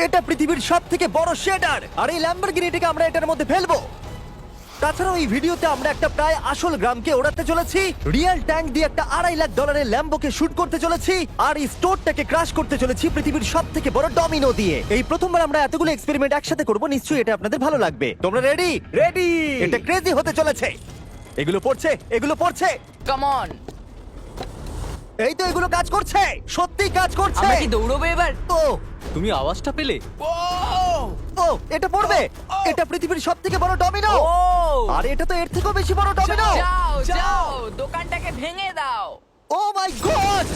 এটা পৃথিবীর সবথেকে বড় শেডার, আর এই ল্যাম্বরগিনিটাকে আমরা এটার মধ্যে ফেলবো। তাছাড়াও এই ভিডিওতে আমরা একটা প্রায় আসল গ্রামকে ওড়াতে চলেছি, রিয়েল ট্যাঙ্ক দিয়ে একটা $2.5 লাখ ল্যাম্বোকে শুট করতে চলেছি, আর এই স্টোরটাকে ক্রাশ করতে চলেছি পৃথিবীর সবথেকে বড় ডমিনো দিয়ে। এই প্রথমবার আমরা এতগুলো এক্সপেরিমেন্ট একসাথে করব, নিশ্চয়ই এটা আপনাদের ভালো লাগবে। তোমরা রেডি? রেডি। এটা ক্রেজি হতে চলেছে। এগুলো পড়ছে, এগুলো পড়ছে। Come on. এই তো এগুলো কাজ করছে, সত্যি কাজ করছে। আমরা কি দৌড়বো এবার? ও তুমি আওয়াজটা পেলে? ও এটা পড়বে। এটা পৃথিবীর সবথেকে বড় ডমিনো, ও আর এটা তো এর থেকেও বেশি বড় ডমিনো। যাও যাও দোকানটাকে ভেঙে দাও। ও মাই গড,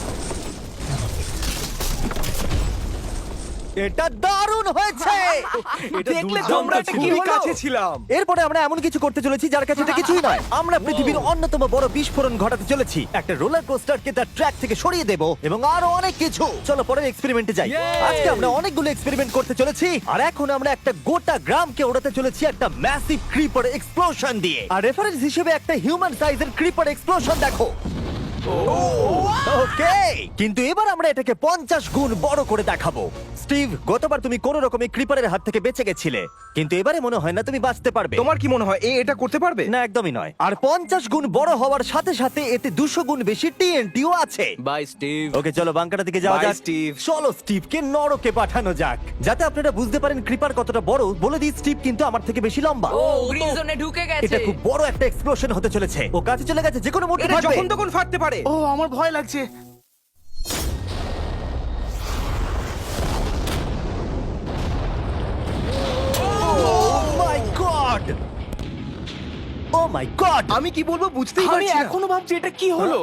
এটা দারুণ হয়েছে। এটা দেখলে দুর্দান্ত তোমরা ছিল। খুবই কাছে ছিলাম। এরপরে আমরা এমন কিছু করতে চলেছি যার কাছে এটা কিছুই নয়। আমরা পৃথিবীর অন্যতম বড় বিস্ফোরণ ঘটাতে চলেছি, একটা রোলার কোস্টারকে তার ট্র্যাক থেকে সরিয়ে দেব এবং আরো অনেক কিছু। চলো পরের এক্সপেরিমেন্টে যাই। Yay! আজকে আমরা অনেকগুলো এক্সপেরিমেন্ট করতে চলেছি, আর এখন আমরা একটা গোটা গ্রামকে ওড়াতে চলেছি একটা ম্যাসিভ ক্রিপার এক্সপ্লোশন দিয়ে। আর রেফারেন্স হিসেবে একটা হিউম্যান সাইজের ক্রিপার এক্সপ্লোশন দেখো। ওকে, কিন্তু এবার আমরা এটাকে 50 গুণ বড় করে দেখাবো। স্টিভ, গতবার তুমি কোন রকমে ক্রিপারের হাত থেকে বেঁচে গেছিলে, কিন্তু এবারে মনে হয় না তুমি বাঁচতে পারবে। তোমার কি মনে হয় এটা করতে পারবে? না, একদমই নয়। আর 50 গুণ বড় হওয়ার সাথে সাথে এতে 200 গুণ বেশি টিএনটিও আছে। Bye Steve. ওকে, চলো বাংকারের দিকে যাওয়া Bye, যাক। স্টিভ। চলো স্টিভকে নরকে পাঠানো যাক। যাতে আপনারা বুঝতে পারেন ক্রিপার কতটা বড়, বলে দিই স্টিভ কিন্তু আমার থেকে বেশি লম্বা। ও গ্রিন জোনে ঢুকে গেছে। এটা খুব বড় একটা এক্সপ্লোশন হতে চলেছে। ও কাছে চলে গেছে, যে কোনো মুহূর্তে এটা ফাটবে। যখন তখন ফাটতে পারে। ও আমার ভয় লাগছে। Oh my God! Oh my God! আমি কি বলবো বুঝতেই আমি পারছি না। এখনো ভাবছি এটা কি হলো।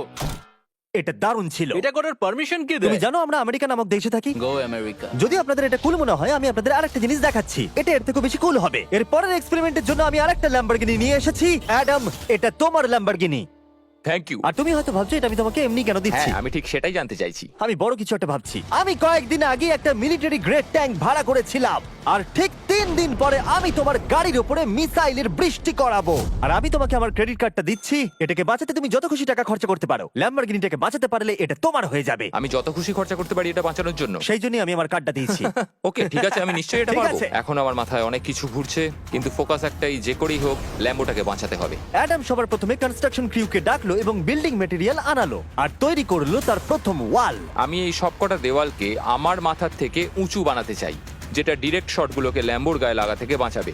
এটা দারুণ ছিল। এটা করার পারমিশন কে তুমি দেয়? জানো আমরা আমেরিকা নামক দেশে থাকি। গো আমেরিকা। যদি আপনাদের এটা কুল মনে হয়, আমি আপনাদের আরেকটা জিনিস দেখাচ্ছি, এটা এর থেকে বেশি কুল হবে। এর পরের এক্সপেরিমেন্টের জন্য আমি আরেকটা ল্যাম্বরগিনি নিয়ে এসেছি। অ্যাডাম, এটা তোমার ল্যাম্বরগিনি। Thank you. আর তুমি হয়তো ভাবছো এটা আমি তোমাকে এমনি কেন দিচ্ছি। হ্যাঁ, আমি ঠিক সেটাই জানতে চাইছি। আমি বড় কিছু একটা ভাবছি। আমি কয়েকদিন আগে একটা মিলিটারি গ্রেড ট্যাঙ্ক ভাড়া করেছিলাম, আর ঠিক 3 দিন পরে আমি তোমার গাড়ির উপরে মিসাইলের বৃষ্টি করাবো। আর আমি তোমাকে আমার ক্রেডিট কার্ডটা দিচ্ছি, এটাকে বাঁচাতে তুমি যত খুশি টাকা খরচা করতে পারো। ল্যাম্বরগিনিটাকে বাঁচাতে পারলে এটা তোমার হয়ে যাবে। আমি যত খুশি খরচা করতে পারি এটা বাঁচানোর জন্য। সেই জন্যই আমি আমার কার্ডটা দিয়েছি। ওকে, ঠিক আছে, আমি নিশ্চয়ই এটা ঠিক পারবো। আছে। এখন আমার মাথায় অনেক কিছু ঘুরছে, কিন্তু ফোকাস একটাই, যে করেই হোক ল্যাম্বোটাকে বাঁচাতে হবে। অ্যাডাম সবার প্রথমে কনস্ট্রাকশন ক্রিউকে ডাকলো এবং বিল্ডিং মেটেরিয়াল আনালো, আর তৈরি করলো তার প্রথম ওয়াল। আমি এই সবকটা দেওয়ালকে আমার মাথার থেকে উঁচু বানাতে চাই, যেটা ডিরেক্ট শটগুলোকে ল্যাম্বোর গায়ে লাগা থেকে বাঁচাবে।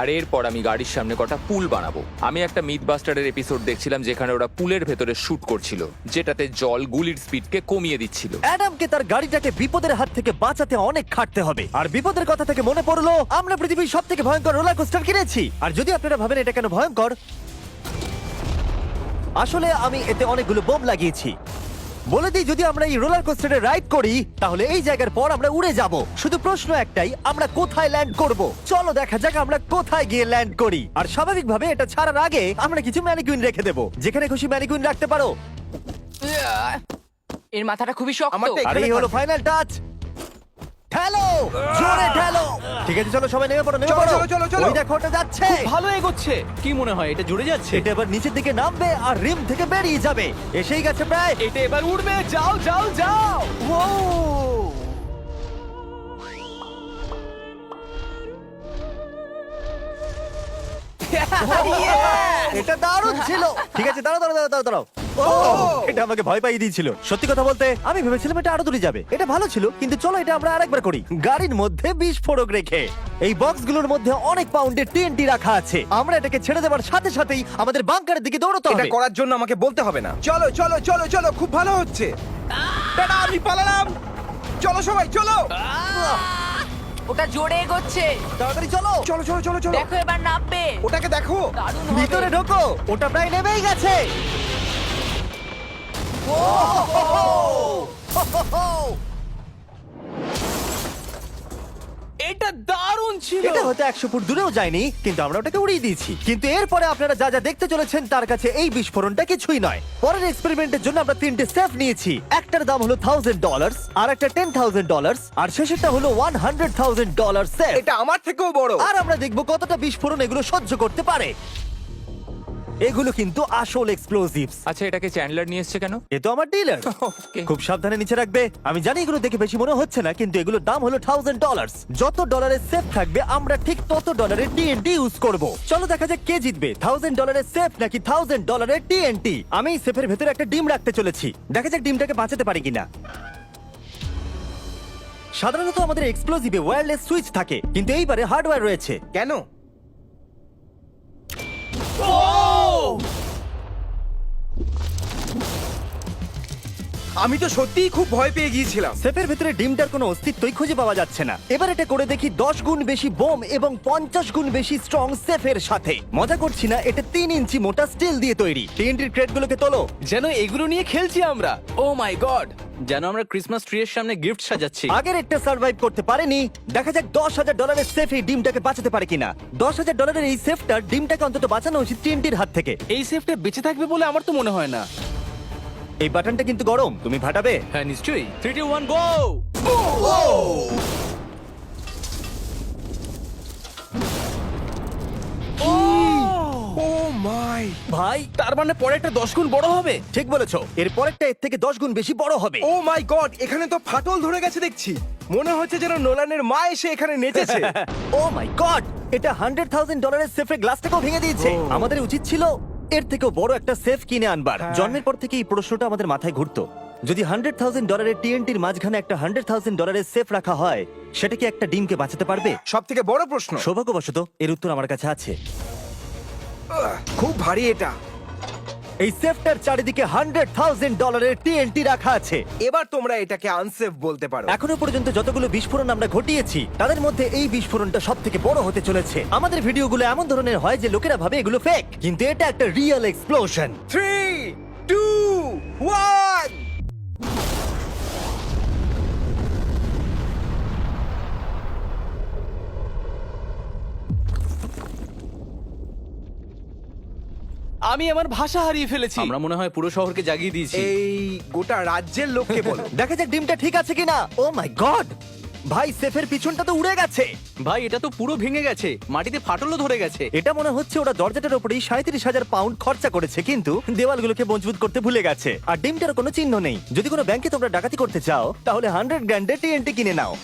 আর এরপর আমি গাড়ির সামনে কটা পুল বানাবো। আমি একটা মিথবাস্টারের এপিসোড দেখছিলাম যেখানে ওরা পুলের ভেতরে শুট করছিল, যেটাতে জল গুলির স্পিডকে কমিয়ে দিচ্ছিল। অ্যাডামকে তার গাড়িটাকে বিপদের হাত থেকে বাঁচাতে অনেক খাটতে হবে। আর বিপদের কথা থেকে মনে পড়লো, আমরা পৃথিবীর সবথেকে ভয়ঙ্কর রোলার কোস্টার কিনেছি। আর যদি আপনারা ভাবেন এটা কেন ভয়ঙ্কর, আসলে আমি এতে অনেকগুলো বোম লাগিয়েছি। বলে দিই, যদি আমরা এই রোলার কোস্টারে রাইড করি তাহলে এই জায়গার পর আমরা উড়ে যাব। শুধু প্রশ্ন একটাই, আমরা কোথায় ল্যান্ড করব? চলো দেখা যাক আমরা কোথায় গিয়ে ল্যান্ড করি। আর স্বাভাবিকভাবে এটা ছাড়ার আগে আমরা কিছু ম্যানিকুইন রেখে দেবো। যেখানে খুশি ম্যানিকুইন রাখতে পারো। এর মাথাটা খুবই শক্ত। আমারটা আর এই হলো ফাইনাল টাচ। ঠেলো, জোরে ঠেলো। ঠিক আছে, চলো সবাই নেমে পড়ো, নেমে চলো, পড়ো। চলো, চলো, চলো। ওই দেখো ওটা যাচ্ছে। ভালো এগোচ্ছে। কি মনে হয় এটা জুড়ে যাচ্ছে? এটা এবার নিচের দিকে নামবে আর রিম থেকে বেরিয়ে যাবে। এসেই গেছে প্রায়। এটা এবার উড়বে। যাও যাও যাও। ও এটা দারুণ ছিল। ঠিক আছে, দাঁড়াও দাঁড়াও দাঁড়াও দাঁড়াও। ও এটা আমাকে ভয় পাইয়ে দিয়েছিল। সত্যি কথা বলতে আমি ভেবেছিলাম এটা আরো দূরে যাবে। এটা ভালো ছিল, কিন্তু চলো এটা আমরা আরেকবার করি, গাড়ির মধ্যে বিস্ফোরক রেখে। এই বক্সগুলোর মধ্যে অনেক পাউন্ডের টিএনটি রাখা আছে। আমরা এটাকে ছেড়ে দেওয়ার সাথে সাথেই আমাদের বাংকারের দিকে দৌড়তে এটা হবে। করার জন্য আমাকে বলতে হবে না। চলো চলো চলো চলো, খুব ভালো হচ্ছে। টাটা, আমি পালালাম। চলো সবাই চলো। ওটা জোরে এগোচ্ছে। তাড়াতাড়ি চলো। চলো চলো চলো চলো। দেখো এবার নামবে। ওটাকে দেখো। দারুণ হবে। ভিতরে ঢোকো, ওটা প্রায় নেমেই গেছে। এটা দারুণ ছিল। এটা হয়তো 100 ফুট দূরেও যায়নি, কিন্তু আমরা ওটাকে উড়িয়ে দিয়েছি। কিন্তু এরপরে আপনারা যা যা দেখতে চলেছেন তার কাছে এই বিস্ফোরণটা কিছুই নয়। পরের এক্সপেরিমেন্টের জন্য আমরা 3টে স্টেপ নিয়েছি। একটার দাম হলো $1000, আর একটা $10,000, আর শেষেরটা হলো $100,000 সেফ। এটা আমার থেকেও বড়। আর আমরা দেখবো কতটা বিস্ফোরণ এগুলো সহ্য করতে পারে। এগুলো কিন্তু আসল এক্সপ্লোসিভস। আচ্ছা, এটাকে চ্যান্ডলার নিয়ে এসছে কেন? এ তো আমার ডিলার। Okay. খুব সাবধানে নিচে রাখবে। আমি জানি এগুলো দেখে বেশি মনে হচ্ছে না, কিন্তু এগুলোর দাম হলো $1000। যত ডলারের সেফ থাকবে আমরা ঠিক তত ডলারের টিএনটি ইউজ করব। চলো দেখা যাক কে জিতবে, $1000 সেফ নাকি $1000 টিএনটি। আমি সেফের ভেতরে একটা ডিম রাখতে চলেছি, দেখা যাক ডিমটাকে বাঁচাতে পারি কিনা। সাধারণত আমাদের এক্সপ্লোসিভে ওয়্যারলেস সুইচ থাকে, কিন্তু এইবারে হার্ডওয়্যার রয়েছে। কেন? আমি তো সত্যিই খুব ভয় পেয়ে গিয়েছিলাম। সেফের ভেতরে ডিমটার কোনো অস্তিত্বই খুঁজে পাওয়া যাচ্ছে না। এবার এটা করে দেখি 10 গুণ বেশি বোম এবং 50 গুণ বেশি স্ট্রং সেফের সাথে। মজা করছি না, এটা 3 ইঞ্চি মোটা স্টিল দিয়ে তৈরি। টিএনটির ক্রেটগুলোকে তোলো। যেন এগুলো নিয়ে খেলছি আমরা। ও মাই গড, যেন আমরা ক্রিসমাস ট্রি এর সামনে গিফট সাজাচ্ছি। আগের একটা সার্ভাইভ করতে পারেনি, দেখা যাক $10,000 সেফ এই ডিমটাকে বাঁচাতে পারে কিনা। $10,000 এই সেফটার ডিমটাকে অন্তত বাঁচানো উচিত টিএনটির হাত থেকে। এই সেফটা বেঁচে থাকবে বলে আমার তো মনে হয় না। এই বাটনটা কিন্তু গরম, তুমি ফাটাবে। হ্যাঁ নিশ্চয়ই। 3 2 1 গো। ও মাই! ভাই তার মানে পরে একটা 10 গুণ বড় হবে। ঠিক বলেছো, এর পরেরটা এর থেকে 10 গুণ বেশি বড় হবে। ও মাই গড! এখানে তো ফাটল ধরে গেছে দেখছি। মনে হচ্ছে যেন নোলানের মা এসে এখানে নেচেছে। ও মাই গড, এটা $100,000 সেফের গ্লাসটাকেও ভেঙে দিয়েছে। আমাদের উচিত ছিল এর থেকেও বড় একটা সেফ কিনে আনবার। জন্মের পর থেকে এই প্রশ্নটা আমাদের মাথায় ঘুরতো, যদি $100,000 টিএনটির মাঝখানে একটা $100,000 সেফ রাখা হয়, সেটা কি একটা ডিমকে বাঁচাতে পারবে? সব থেকে বড় প্রশ্ন। সৌভাগ্যবশত এর উত্তর আমার কাছে আছে। খুব ভারী এটা। এই সেফটার চারিদিকে $100,000 টিএনটি রাখা আছে। এবার তোমরা এটাকে আনসেফ বলতে পারো। এখনো পর্যন্ত যতগুলো বিস্ফোরণ আমরা ঘটিয়েছি তাদের মধ্যে এই বিস্ফোরণটা সব থেকে বড় হতে চলেছে। আমাদের ভিডিওগুলো এমন ধরনের হয় যে লোকেরা ভাবে এগুলো ফেক, কিন্তু এটা একটা রিয়েল এক্সপ্লোশন। 3 2 1 আমি আমার ভাষা হারিয়ে ফেলেছি। আমরা মনে হয় পুরো শহরকে জাগিয়ে দিয়েছি। এই গোটা রাজ্যের লোককে বলো। দেখা যাক ডিমটা ঠিক আছে কিনা। ও মাই গড, ভাই সেফের পিছনটা তো উড়ে গেছে। ভাই এটা তো পুরো ভেঙে গেছে, মাটিতে ফাটলও ধরে গেছে। এটা মনে হচ্ছে ওরা দরজাটার উপরেই 37,000 পাউন্ড খরচা করেছে, কিন্তু দেওয়ালগুলোকে মজবুত করতে ভুলে গেছে। আর ডিমটার কোনো চিহ্ন নেই। যদি কোনো ব্যাংকে তোমরা ডাকাতি করতে চাও তাহলে 100 গ্র্যান্ডের টিএনটি কিনে নাও।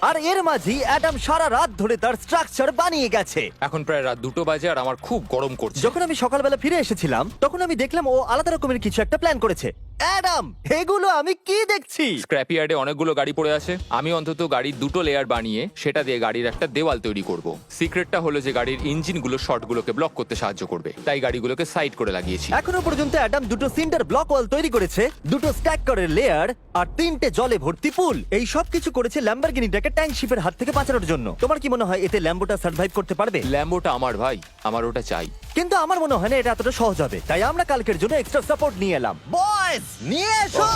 আর এর মাঝেই অ্যাডাম সারা রাত ধরে তার স্ট্রাকচার বানিয়ে গেছে। এখন প্রায় রাত 2টো বাজে আর আমার খুব গরম করছে। যখন আমি সকালবেলা ফিরে এসেছিলাম তখন আমি দেখলাম ও আলাদা রকমের কিছু একটা প্ল্যান করেছে। অ্যাডাম, এগুলো আমি কি দেখছি? স্ক্র্যাপ ইয়ার্ডে অনেকগুলো গাড়ি পড়ে আছে। আমি অন্তত গাড়ির 2টো লেয়ার বানিয়ে সেটা দিয়ে গাড়ির একটা দেওয়াল তৈরি করব। সিক্রেটটা হলো যে গাড়ির ইঞ্জিনগুলো শর্টগুলোকে ব্লক করতে সাহায্য করবে, তাই গাড়িগুলোকে সাইড করে লাগিয়েছি। এখনো পর্যন্ত অ্যাডাম 2টো সিন্টার ব্লক ওয়াল তৈরি করেছে, 2টো স্ট্যাক করে লেয়ার আর 3টে জলে ভর্তি পুল। এই সব কিছু করেছে ল্যাম্বরগিনিটাকে ট্যাঙ্ক শিপের হাত থেকে বাঁচানোর জন্য। তোমার কি মনে হয় এতে ল্যাম্বোটা সার্ভাইভ করতে পারবে? ল্যাম্বোটা আমার ভাই, আমার ওটা চাই। কিন্তু আমার মনে হয় না এটা এতটা সহজ হবে, তাই আমরা কালকের জন্য এক্সট্রা সাপোর্ট নিয়ে এলাম। বয়েজ, নিয়ে এসো।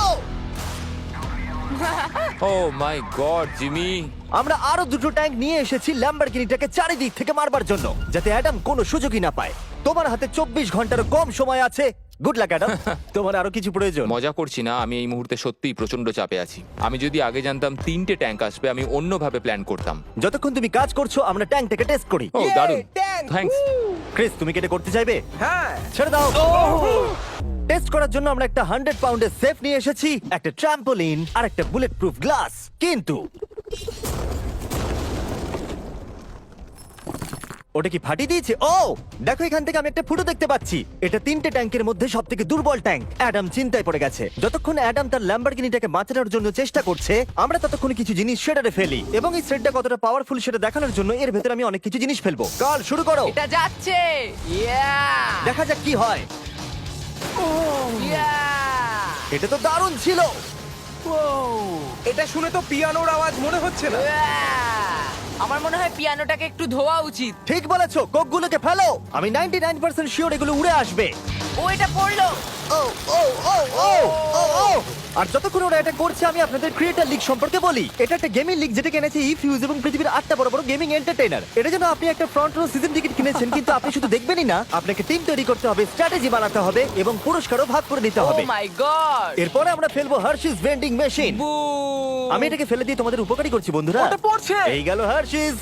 ও মাই গড জিমি, আমরা আরো 2টো ট্যাঙ্ক নিয়ে এসেছি ল্যাম্বরগিনিটাকে চারিদিক থেকে মারবার জন্য, যাতে অ্যাডাম কোনো সুযোগই না পায়। তোমার হাতে 24 ঘন্টার কম সময় আছে। Good luck Adam. তোমার আরো কিছু প্রয়োজন? মজা করছি না, আমি এই মুহূর্তে সত্যিই প্রচন্ড চাপে আছি। আমি যদি আগে জানতাম 3টে ট্যাঙ্ক আসবে, আমি অন্যভাবে প্ল্যান করতাম। যতক্ষণ তুমি কাজ করছো আমরা ট্যাঙ্কটাকে টেস্ট করি। ও দারুণ, ট্যাঙ্ক! থ্যাঙ্কস। ক্রিস, তুমি কি এটা করতে চাইবে? হ্যাঁ। ছেড়ে দাও। টেস্ট করার জন্য আমরা একটা 100 পাউন্ডের সেফ নিয়ে এসেছি, একটা ট্রাম্পোলিন আর একটা বুলেট প্রুফ গ্লাস। কিন্তু ওটা কি ফাটিয়ে দিয়েছে? ও দেখো, এখান থেকে আমি একটা ফুটো দেখতে পাচ্ছি। এটা 3টে ট্যাঙ্কের মধ্যে সব থেকে দুর্বল ট্যাঙ্ক। অ্যাডাম চিন্তায় পড়ে গেছে। যতক্ষণ অ্যাডাম তার ল্যাম্বরগিনিটাকে বাঁচানোর জন্য চেষ্টা করছে, আমরা ততক্ষণ কিছু জিনিস শেডারে ফেলি, এবং এই শেডটা কতটা পাওয়ারফুল সেটা দেখানোর জন্য এর ভেতরে আমি অনেক কিছু জিনিস ফেলবো। কাল শুরু করো। এটা যাচ্ছে। ইয়া! দেখা যাক কি হয়। ইয়া! এটা তো দারুণ ছিল। এটা শুনে তো পিয়ানোর আওয়াজ মনে হচ্ছে না। ইয়া! আমার মনে হয় পিয়ানোটাকে একটু ধোয়া উচিত। ঠিক বলেছো, কোকগুলোকে ফেলো। আমি 99% শিওর এগুলো উড়ে আসবে। ও এটা পড়লো। ও ও ও ও ও ও আর যতক্ষণ ওরা এটা করছে আমি আপনাদের ক্রিয়েটর লিগ সম্পর্কে বলি। এটা একটা গেমিং লিগ যেটা কিনেছে ইফিউজ এবং পৃথিবীর 8টা বড় বড় গেমিং এন্টারটেইনার। এটার জন্য আপনি একটা ফ্রন্ট রো সিজন টিকিট কিনেছেন, কিন্তু আপনি শুধু দেখবেনই না, আপনাকে টিম তৈরি করতে হবে, স্ট্র্যাটেজি বানাতে হবে এবং পুরস্কারও ভাগ করে নিতে ও হবে। মাই গড! এরপরে আমরা ফেলবো হার্শিস ভেন্ডিং মেশিন। বু! আমি এটাকে ফেলে দিয়ে তোমাদের উপকারী করছি বন্ধুরা। ওটা পড়ছে। এই গেল হার্শিস।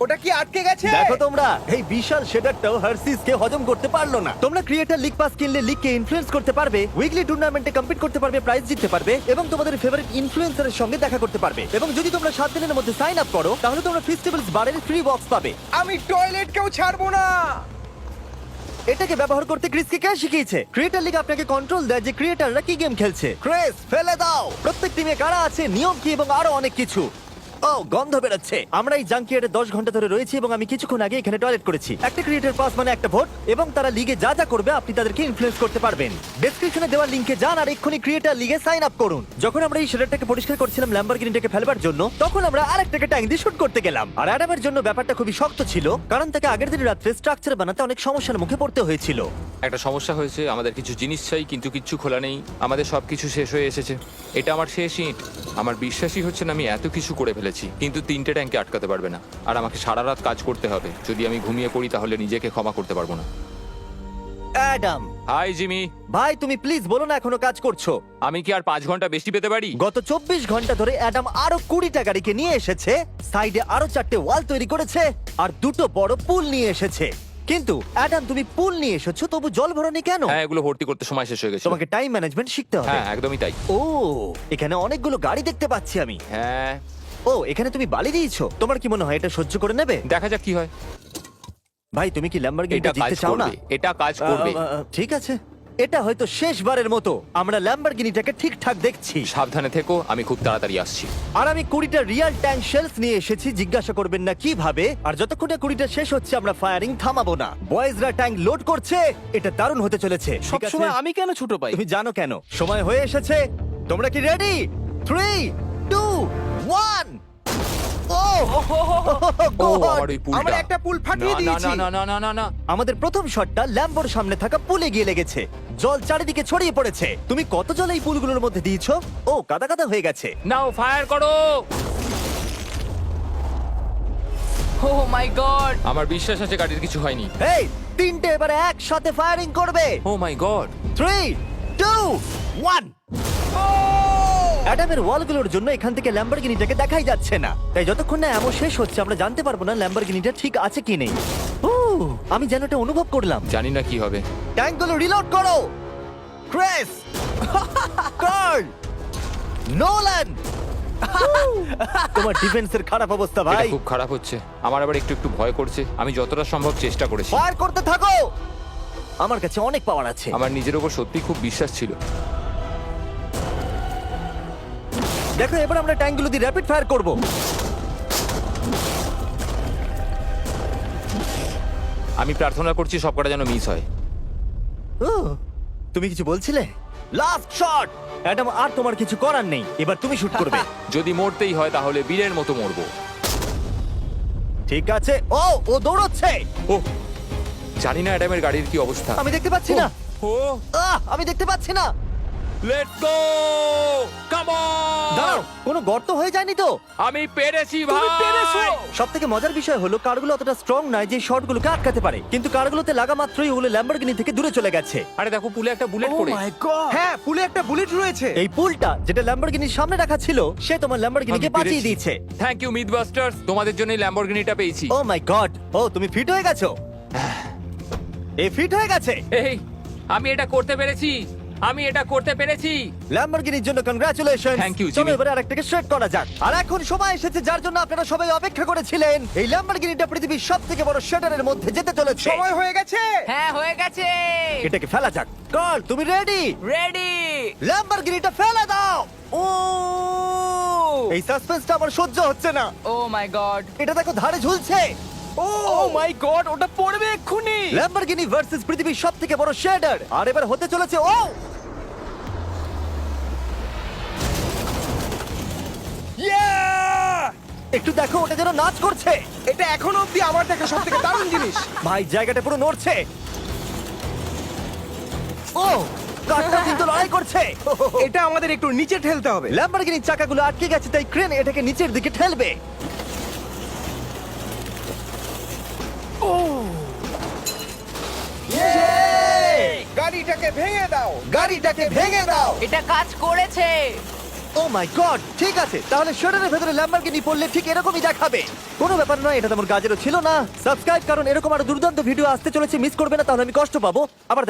ওটা কি আটকে গেছে? দেখো তোমরা, এই বিশাল শেডারটাও হার্সিস কে হজম করতে পারলো না। তোমরা ক্রিয়েটার লিগ পাস কিনলে লিগকে ইনফ্লুয়েন্স করতে পারবে, উইকলি টুর্নামেন্টে কম্পিট করতে পারবে, প্রাইজ জিততে পারবে এবং তোমাদের ফেভারিট ইনফ্লুয়েন্সারের সঙ্গে দেখা করতে পারবে। এবং যদি তোমরা 7 দিনের মধ্যে সাইন আপ করো তাহলে তোমরা ফেস্টিভ্যালস বারের ফ্রি বক্স পাবে। আমি টয়লেটকেও ছাড়বো না। এটাকে ব্যবহার করতে ক্রিসকে কে শিখিয়েছে? ক্রিয়েটার লিগ আপনাকে কন্ট্রোল দেয় যে ক্রিয়েটাররা কি গেম খেলছে। ক্রিস, ফেলে দাও। প্রত্যেক টিমে কারা আছে, নিয়ম কি এবং আরো অনেক কিছু। ও, গন্ধ বেরোচ্ছে। আমরা এই জাঙ্কিয়ার্ডে 10 ঘন্টা ধরে রয়েছি এবং আমি কিছুক্ষণ আগে এখানে টয়লেট করেছি। একটা ক্রিয়েটার পাস মানে একটা ভোট, এবং তারা লিগে যা যা করবে আপনি তাদেরকে ইনফ্লুয়েন্স করতে পারবেন। ডেসক্রিপশনে দেওয়া লিংকে যান আর এক্ষুনি ক্রিয়েটার লিগে সাইন আপ করুন। যখন আমরা এই শেডারটাকে পরিষ্কার করছিলাম ল্যাম্বরগিনিটাকে ফেলবার জন্য, তখন আমরা আরেকটাকে ট্যাঙ্ক দিয়ে শুট করতে গেলাম। আর অ্যাডামের জন্য ব্যাপারটা খুবই শক্ত ছিল, কারণ তাকে আগের দিন রাত্রে স্ট্রাকচার বানাতে অনেক সমস্যার মুখে পড়তে হয়েছিল। একটা সমস্যা হয়েছে, আমাদের কিছু জিনিস চাই কিন্তু কিচ্ছু খোলা নেই। আমাদের সবকিছু শেষ হয়ে এসেছে। এটা আমার শেষ ইট। আমার বিশ্বাসই হচ্ছে না আমি এত কিছু করে ফেলেছি, কিন্তু 3টে ট্যাঙ্কে আটকাতে পারবে না। আর আমাকে সারা রাত কাজ করতে হবে। যদি আমি ঘুমিয়ে পড়ি তাহলে নিজেকে ক্ষমা করতে পারবো না। অ্যাডাম হাই জিমি, ভাই, তুমি প্লিজ বলো না এখনো কাজ করছো। আমি কি আর 5 ঘন্টা বেশি পেতে পারি? গত 24 ঘন্টা ধরে অ্যাডাম আরো 20টা গাড়িকে নিয়ে এসেছে, সাইডে আরো 4টে ওয়াল তৈরি করেছে আর 2টো বড় পুল নিয়ে এসেছে। কিন্তু অ্যাডাম, তুমি পুল নিয়ে এসেছো তবু জল ভরনি কেন? হ্যাঁ, এগুলো ভর্তি করতে সময় শেষ হয়ে গেছে। তোমাকে টাইম ম্যানেজমেন্ট শিখতে হবে। হ্যাঁ, একদমই তাই। ও, এখানে অনেকগুলো গাড়ি দেখতে পাচ্ছি আমি। হ্যাঁ, ও, এখানে তুমি বালি দিয়েছো। তোমার কি মনে হয় এটা সহ্য করে নেবে? দেখা যাক কি হয়। ভাই, তুমি কি ল্যাম্বরগিনিটা এটা কাজ জিততে চাও না? করবে, এটা কাজ করবে। ঠিক আছে, এটা হয়তো শেষবারের মতো আমরা ল্যাম্বরগিনিটাকে ঠিকঠাক দেখছি। সাবধানে থেকো, আমি খুব তাড়াতাড়ি আসছি। আর আমি 20টা রিয়েল ট্যাঙ্ক শেলস নিয়ে এসেছি। জিজ্ঞাসা করবেন না কিভাবে। আর যতক্ষণে 20টা শেষ হচ্ছে আমরা ফায়ারিং থামাবো না। বয়েজরা ট্যাঙ্ক লোড করছে। এটা দারুণ হতে চলেছে। ঠিক আছে, সবসময় আমি কেন ছোট পাই? তুমি জানো কেন। সময় হয়ে এসেছে। তোমরা কি রেডি? 3, 2, 1। ও, ও, God! আমার ওই পুলটা। আমরা একটা পুল ফাটিয়ে না, দিয়েছি। না, না, না, না, না, না। আমাদের প্রথম শটটা ল্যাম্বোর সামনে থাকা পুলে গিয়ে লেগেছে। জল চারিদিকে ছড়িয়ে পড়েছে। তুমি কত জল এই পুলগুলোর মধ্যে দিয়েছো? ও, কাদা কাদা হয়ে গেছে। নাও, ফায়ার করো। ও মাই গড! আমার বিশ্বাস আছে গাড়ির কিছু হয়নি। এই, 3টে এবারে একসাথে ফায়ারিং করবে। ও মাই গড। 3, 2, 1। অ্যাডামের ওয়ালগুলোর জন্য এখান থেকে ল্যাম্বরগিনিটাকে দেখাই যাচ্ছে না। তাই যতক্ষণ না এমন শেষ হচ্ছে আমরা জানতে পারবো না ল্যাম্বরগিনিটা ঠিক আছে কি নেই। আমি যেন এটা অনুভব করলাম। জানি না কি হবে। ট্যাঙ্কগুলো রিলোড করো। ক্রেস, কার্ল, নোলান। তোমার ডিফেন্সের খারাপ অবস্থা এটা ভাই। খুব খারাপ হচ্ছে। আমার আবার একটু একটু ভয় করছে। আমি যতটা সম্ভব চেষ্টা করেছি। ফায়ার করতে থাকো। আমার কাছে অনেক পাওয়ার আছে। আমার নিজের উপর সত্যি খুব বিশ্বাস ছিল। দেখো, এবার আমরা ট্যাঙ্কগুলো দিয়ে র্যাপিড ফায়ার করব। আমি প্রার্থনা করছি সবকটা যেন মিস হয়। ও, তুমি কিছু বলছিলে? Last shot. অ্যাডাম, আর তোমার কিছু করার নেই। এবার তুমি শুট করবে। যদি মরতেই হয় তাহলে বীরের মতো মরবো। ঠিক আছে। ও দৌড়চ্ছে। ও, জানি না অ্যাডামের গাড়ির কি অবস্থা। আমি দেখতে পাচ্ছি না। ও, আমি দেখতে পাচ্ছি না। Let's go, come on. দাঁড়াও, কোনো গর্ত হয়ে যায়নি তো? আমি পেরেছি ভাই। সব থেকে মজার বিষয় হলো কারগুলো অতটা স্ট্রং নয় যে শটগুলোকে আটকাতে পারে, কিন্তু কারগুলোতে লাগা মাত্রই ওগুলো ল্যাম্বরগিনি থেকে দূরে চলে গেছে। আরে দেখো, পুলে একটা বুলেট ও পড়ে। মাই গড! হ্যাঁ, পুলে একটা বুলেট রয়েছে। এই পুলটা যেটা ল্যাম্বরগিনির সামনে রাখা ছিল, সে তোমার ল্যাম্বরগিনিকে আমি বাঁচিয়ে পেরেছি। দিয়েছে। থ্যাংক ইউ মিথবাস্টার্স, তোমাদের জন্যই ল্যাম্বরগিনিটা পেয়েছি। ও মাই গড! ও, তুমি ফিট হয়ে গেছো। এই ফিট হয়ে গেছে। এই, আমি এটা করতে পেরেছি। আমি এটা করতে পেরেছি। ল্যাম্বরগিনির জন্য কংগ্রাচুলেশন। Thank you, চলো Jimmy. এবারে আরেকটাকে স্ট্রেট করা যাক। আর এখন সময় এসেছে যার জন্য আপনারা সবাই অপেক্ষা করেছিলেন। এই ল্যাম্বরগিনিটা পৃথিবীর সবথেকে বড় শেডারের মধ্যে যেতে চলেছে। সময় হয়ে গেছে। হ্যাঁ, হয়ে গেছে। এটাকে ফেলা যাক। কার্ল, তুমি রেডি? রেডি। ল্যাম্বরগিনিটা ফেলে দাও। ও, এই সাসপেন্সটা আমার সহ্য হচ্ছে না। ও মাই গড! এটা দেখো, ধারে ঝুলছে। ও মাই গড, ওটা পড়বে এক্ষুনি। ল্যাম্বরগিনি ভার্সেস পৃথিবীর সবথেকে বড় শেডার। আর এবার হতে চলেছে ও একটু দেখো, ওটা যেন নাচ করছে। এটা এখনো অব্দি আমার দেখা সবথেকে দারুণ জিনিস। ভাই, জায়গাটা পুরো নড়ছে। ও, কারটা কিন্তু লড়াই করছে। এটা আমাদের একটু নিচে ঠেলতে হবে। ল্যাম্বরগিনির চাকাগুলো আটকে গেছে, তাই ক্রেন এটাকে নিচের দিকে ঠেলবে। গাড়িটাকে ভেঙে দাও, গাড়িটাকে ভেঙে দাও। এটা কাজ করেছে। ও মাই গড, ঠিক আছে, তাহলে শাটারের ভেতরে ল্যাম্বরগিনি পড়লে ঠিক এরকমই দেখাবে। কোনো ব্যাপার নয়, এটা তেমন কাজেরও ছিল না। সাবস্ক্রাইব, কারণ এরকম আরো দুর্দান্ত ভিডিও আসতে চলেছে, মিস করবে না, তাহলে আমি কষ্ট পাবো। আবার